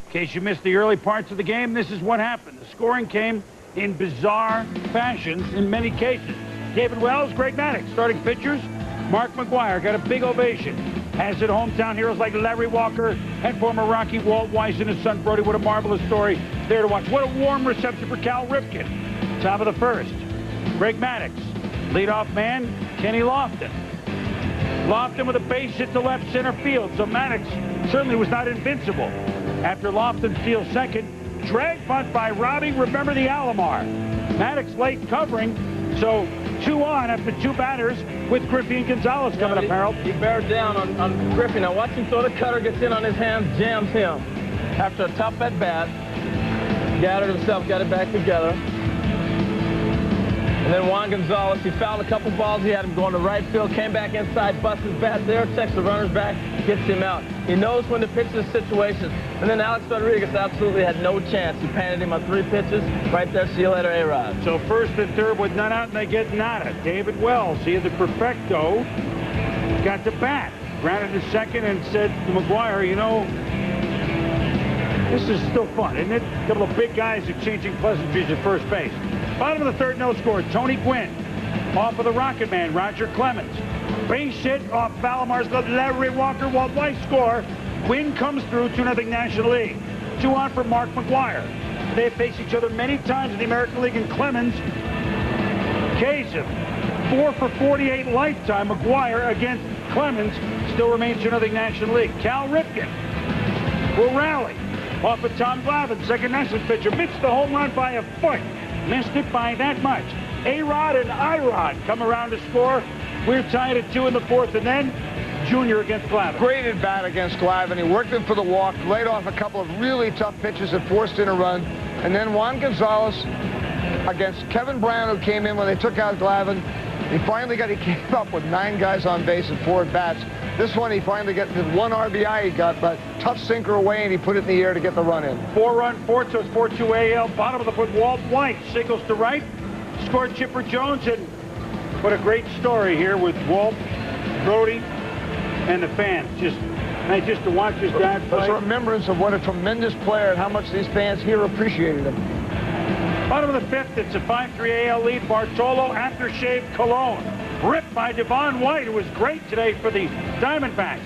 In case you missed the early parts of the game, this is what happened. The scoring came in bizarre fashions in many cases. David Wells, Greg Maddux, starting pitchers. Mark McGwire got a big ovation. As it hometown heroes like Larry Walker and former Rocky Walt Weiss and his son Brody. What a marvelous story there to watch. What a warm reception for Cal Ripken. Top of the first, Greg Maddux. Leadoff man, Kenny Lofton. Lofton with a base hit to left center field, so Maddux certainly was not invincible. After Lofton steals second, drag bunt by Robbie, remember the Alomar. Maddux late covering, so 2 on after 2 batters with Griffey and Gonzalez coming up, Harold. He bears down on Griffey. Now watch him throw the cutter, gets in on his hands, jams him. After a tough at-bat, gathered himself, got it back together. And then Juan Gonzalez, he fouled a couple balls. He had him going to right field, came back inside, busts his bat there, checks the runners back, gets him out. He knows when to pitch this situation. And then Alex Rodriguez absolutely had no chance. He painted him on 3 pitches. Right there, see you later, A-Rod. So first and third with none out, and they get nada. David Wells, he had the perfecto, got to bat. Grounded to second and said to McGwire, you know, this is still fun, isn't it? A couple of big guys exchanging pleasantries at first base. Bottom of the third, no score. Tony Gwynn off of the Rocket Man, Roger Clemens. Base hit off Valamar's glove. Larry Walker, Walt Weiss score. Gwynn comes through, 2-0 National League. 2 on for Mark McGwire. They have faced each other many times in the American League, and Clemens K's him. 4 for 48 lifetime. McGwire against Clemens still remains 2-0 National League. Cal Ripken will rally off of Tom Glavine, second National League pitcher. Missed the home run by a foot. Missed it by that much. A-Rod and I-Rod come around to score. We're tied at 2 in the fourth, and then Junior against Glavine. Great at bat against Glavine. He worked him for the walk, laid off a couple of really tough pitches that forced in a run. And then Juan Gonzalez against Kevin Brown, who came in when they took out Glavine. He came up with 9 guys on base and 4 at bats. This one, he finally got the 1 RBI he got, but tough sinker away, and he put it in the air to get the run in. 4-run fourth, so it's 4-2 AL. Bottom of the foot, Walt White signals to right. Scored Chipper Jones, and what a great story here with Walt, Brody, and the fans. Just to watch his dad play. It's a remembrance of what a tremendous player and how much these fans here appreciated him. Bottom of the fifth, it's a 5-3 AL lead. Bartolo, aftershave, Cologne. Ripped by Devon White, who was great today for the Diamondbacks.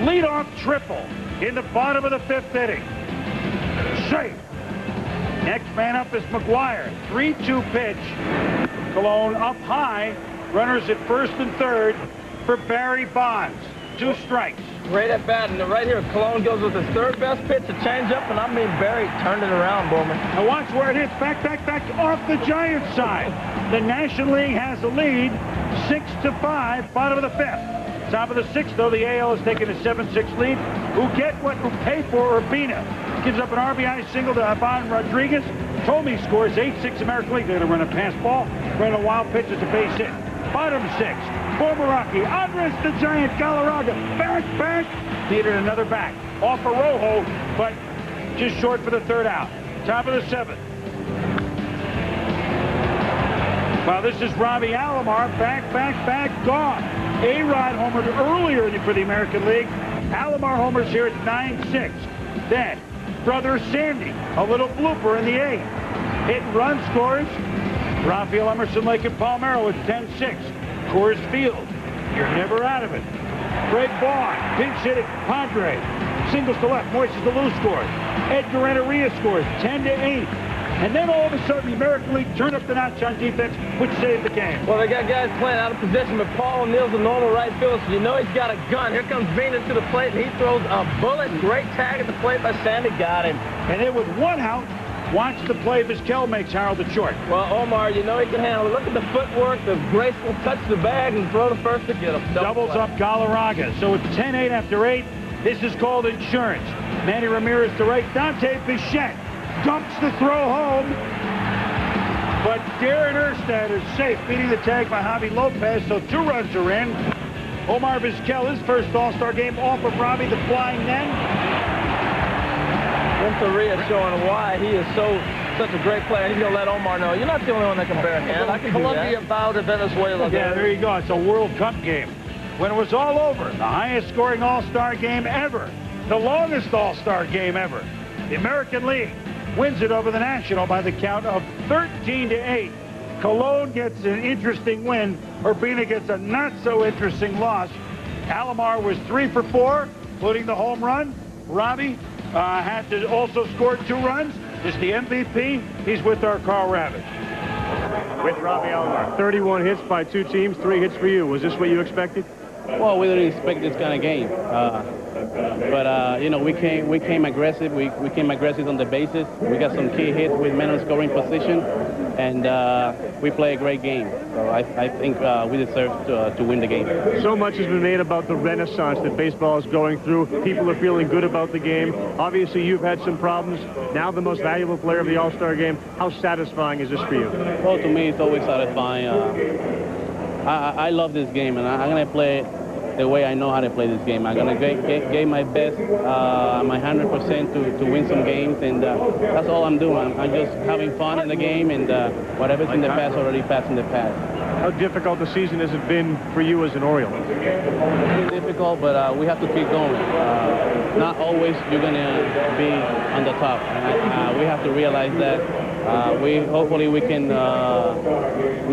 Leadoff triple in the bottom of the 5th inning. Safe. Next man up is McGwire. 3-2 pitch. Cologne up high. Runners at first and third for Barry Bonds. 2 strikes. Great at bat, and right here, Cologne goes with his 3rd best pitch, a changeup, and I mean Barry turned it around, Berman. Now watch where it hits. Back off the Giants side. The National League has a lead, 6-5, bottom of the 5th. Top of the 6th, though, the AL has taken a 7-6 lead. Who pay for Urbina. Gives up an RBI single to Ivan Rodriguez. Tomey scores 8-6 American League. They're going to run a pass ball, run a wild pitch as a base hit. Bottom 6, former Rocky, Andres the Giant Galarraga, back, needed another back. Off a Rojo, but just short for the 3rd out. Top of the 7th. Well, this is Robbie Alomar, back, gone. A-Rod homered earlier for the American League. Alomar homers here at 9-6. Then, brother Sandy, a little blooper in the 8th. Hit and run scores. Rafael Emerson, Lake and Palmero at 10-6. Coors Field, you're never out of it. Greg Vaughn, pinch hitting Padre. Singles to left, Moises Alou scores. Edgar Renteria scores 10-8. And then all of a sudden, the American League turned up the notch on defense, which saved the game. Well, they got guys playing out of position, but Paul O'Neill's a normal right fielder, so you know he's got a gun. Here comes Vena to the plate, and he throws a bullet. Great tag at the plate by Sandy. Got him. And then with 1 out, watch the play Vizquel makes Harold at short. Well, Omar, you know he can handle it. Look at the footwork, the graceful touch the bag, and throw the first to get him. Doubles up Galarraga. So it's 10-8 after 8. This is called insurance. Manny Ramirez to right. Dante Bichette dumps the throw home. But Darren Erstad is safe, beating the tag by Javi Lopez, so 2 runs are in. Omar Vizquel, his first All-Star game off of Robbie the Flying Nen. Renteria showing why he is such a great player. He's going to let Omar know, you're not the only one that can bear a hand. I can Colombia bow to Venezuela. Yeah, there you go. It's a World Cup game. When it was all over, the highest scoring All-Star game ever, the longest All-Star game ever, The American League wins it over the National by the count of 13-8. Cologne gets an interesting win. Urbina gets a not-so-interesting loss. Alomar was 3 for 4, including the home run. Robbie had to also score 2 runs. Is the MVP. He's with our Carl Ravitch. With Robbie Alomar. 31 hits by 2 teams, 3 hits for you. Was this what you expected? Well, we didn't expect this kind of game. But you know, we came aggressive. We came aggressive on the bases. We got some key hits with men on scoring position, and we play a great game. So I think we deserve to win the game. So much has been made about the renaissance that baseball is going through. People are feeling good about the game. Obviously, you've had some problems. Now the most valuable player of the All-Star game. How satisfying is this for you? Well, to me, it's always satisfying. I love this game, and I'm going to play it the way I know how to play this game. I'm going to give my best, my 100% to win some games, and that's all I'm doing. I'm just having fun in the game, and whatever's in the past already passed in the past. How difficult the season has it been for you as an Oriole? It's difficult, but we have to keep going. Not always you're going to be on the top. And we have to realize that. Hopefully we can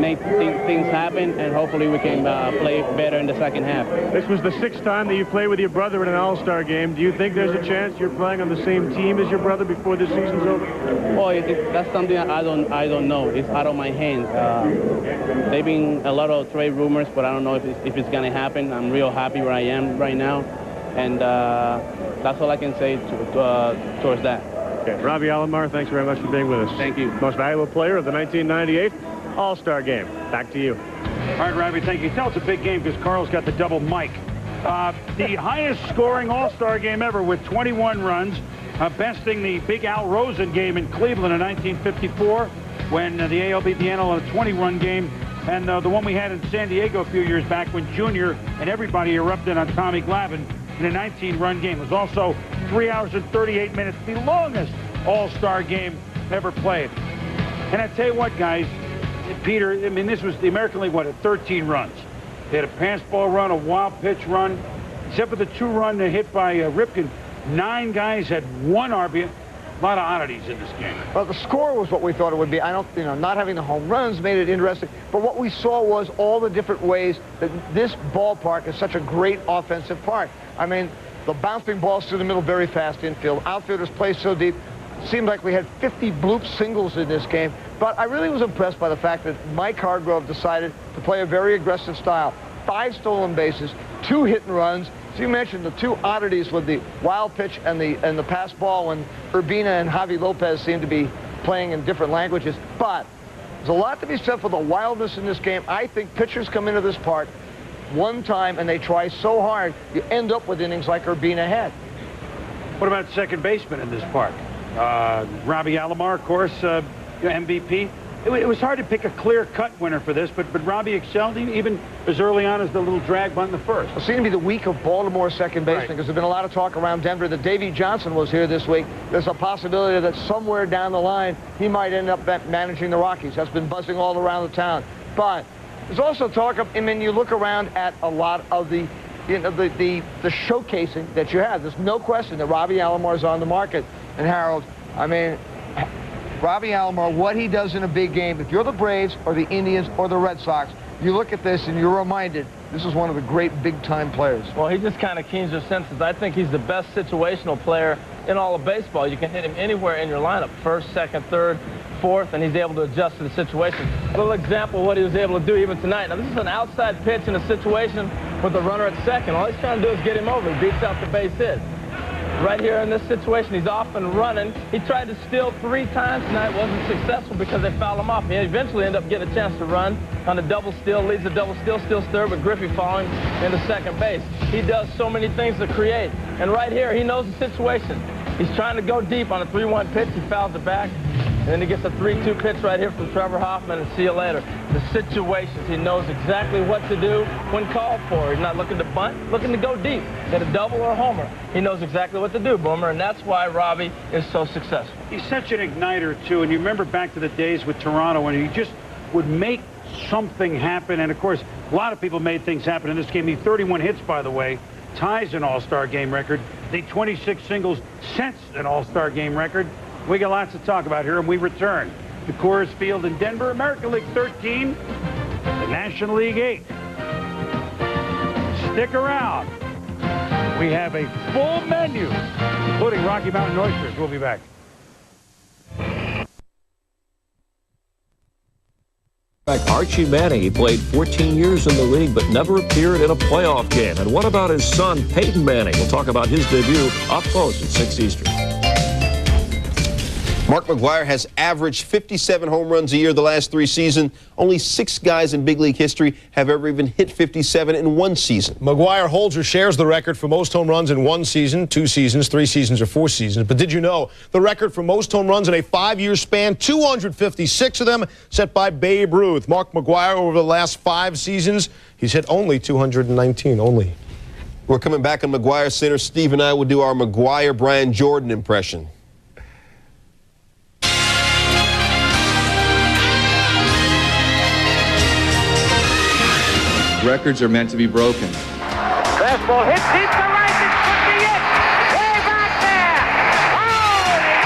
make things happen, and hopefully we can play better in the second half. This was the 6th time that you played with your brother in an All-Star game. Do you think there's a chance you're playing on the same team as your brother before this season's over? Well, that's something I don't know. It's out of my hands. There've been a lot of trade rumors, but I don't know if it's going to happen. I'm real happy where I am right now, and that's all I can say towards that. Okay. Robbie Alomar, thanks very much for being with us. Thank you. Most valuable player of the 1998 All-Star Game. Back to you. All right, Robbie, thank you. Tell it's a big game because Carl's got the double mic. The highest scoring All-Star game ever with 21 runs, besting the big Al Rosen game in Cleveland in 1954 when the AL beat the NL in a 20-run game, and the one we had in San Diego a few years back when Junior and everybody erupted on Tommy Glavine in a 19-run game. It was also 3 hours and 38 minutes, the longest All-Star game ever played. And I tell you what, guys, Peter, I mean, this was the American League, what, at 13 runs. They had a pass ball run, a wild pitch run. Except for the 2-run hit by Ripken, 9 guys had 1 RBI. A lot of oddities in this game. Well, the score was what we thought it would be. Not having the home runs made it interesting. But what we saw was all the different ways that this ballpark is such a great offensive park. I mean, the bouncing balls through the middle very fast infield. Outfielders play so deep. Seemed like we had 50 bloop singles in this game. But I really was impressed by the fact that Mike Hargrove decided to play a very aggressive style. 5 stolen bases, 2 hit and runs. So you mentioned the 2 oddities with the wild pitch and the pass ball when Urbina and Javi Lopez seem to be playing in different languages. But there's a lot to be said for the wildness in this game. I think pitchers come into this park one time and they try so hard, you end up with innings like Urbina had. What about second baseman in this park? Robbie Alomar, of course, MVP. It was hard to pick a clear-cut winner for this, but Robbie excelled even as early on as the little drag bunt in the first. It seemed to be the week of Baltimore second baseman because there's been a lot of talk around Denver that Davey Johnson was here this week. There's a possibility that somewhere down the line he might end up managing the Rockies. That's been buzzing all around the town. But there's also talk of, I mean, you look around at a lot of the showcasing that you have. There's no question that Robbie Alomar is on the market. And Harold, I mean, Robbie Alomar, what he does in a big game, if you're the Braves or the Indians or the Red Sox, you look at this and you're reminded this is one of the great big-time players. Well, he just kind of keens your senses. I think he's the best situational player in all of baseball. You can hit him anywhere in your lineup, first, second, third, fourth, and he's able to adjust to the situation. A little example of what he was able to do even tonight. Now, this is an outside pitch in a situation with the runner at second. All he's trying to do is get him over. He beats out the base hit. Right here in this situation, he's off and running. He tried to steal 3 times tonight, wasn't successful because they fouled him off. He eventually ended up getting a chance to run on a double steal, leads a double steal, steals third with Griffey following into second base. He does so many things to create. And right here, he knows the situation. He's trying to go deep on a 3-1 pitch. He fouls it back. And then he gets a 3-2 pitch right here from Trevor Hoffman, and see you later. The situations, he knows exactly what to do when called for. He's not looking to bunt, looking to go deep. Get a double or a homer. He knows exactly what to do, Boomer, and that's why Robbie is so successful. He's such an igniter, too, and you remember back to the days with Toronto when he just would make something happen, and, of course, a lot of people made things happen in this game. He 31 hits, by the way, ties an All-Star game record. the 26 singles since an All-Star Game record. We got lots to talk about here, and we return to Coors Field in Denver, American League 13, the National League 8. Stick around. We have a full menu, including Rocky Mountain oysters. We'll be back. Archie Manning, he played 14 years in the league but never appeared in a playoff game. And what about his son, Peyton Manning? We'll talk about his debut up close at 6 Eastern. Mark McGwire has averaged 57 home runs a year the last 3 seasons. Only 6 guys in big league history have ever even hit 57 in one season. McGwire holds or shares the record for most home runs in 1 season, 2 seasons, 3 seasons, or 4 seasons. But did you know the record for most home runs in a 5-year span, 256 of them, set by Babe Ruth. Mark McGwire, over the last 5 seasons, he's hit only 219, only. We're coming back on McGwire Center. Steve and I will do our McGwire Brian Jordan impression. Records are meant to be broken. Fastball hit deep to right. This could be it. Way back there. Holy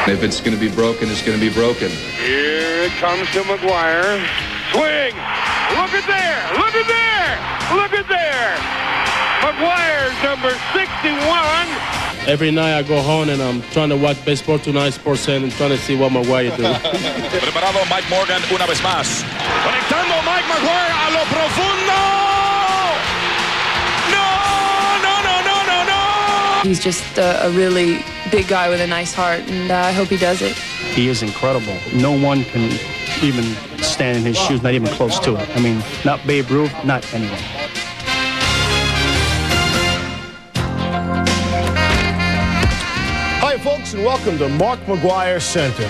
cow! If it's going to be broken, it's going to be broken. Here it comes to McGwire. Swing. Look at there. Look at there. Look at there. McGwire's number 61. Every night I go home and I'm trying to watch Baseball Tonight, Sports Center, and trying to see what McGwire do. Preparado Mike Morgan una vez más. Conectando Mike McGwire a lo profundo. No. He's just a really big guy with a nice heart, and I hope he does it. He is incredible. No one can even stand in his shoes, not even close to it. I mean, not Babe Ruth, not anyone. Hi, folks, and welcome to Mark McGwire Center.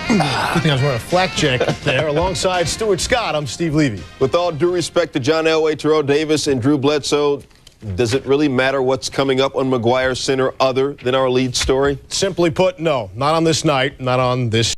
I think I was wearing a flak jacket there. Alongside Stuart Scott, I'm Steve Levy. With all due respect to John Elway, Terrell Davis, and Drew Bledsoe, does it really matter what's coming up on McGwire Center other than our lead story? Simply put, no. Not on this night, not on this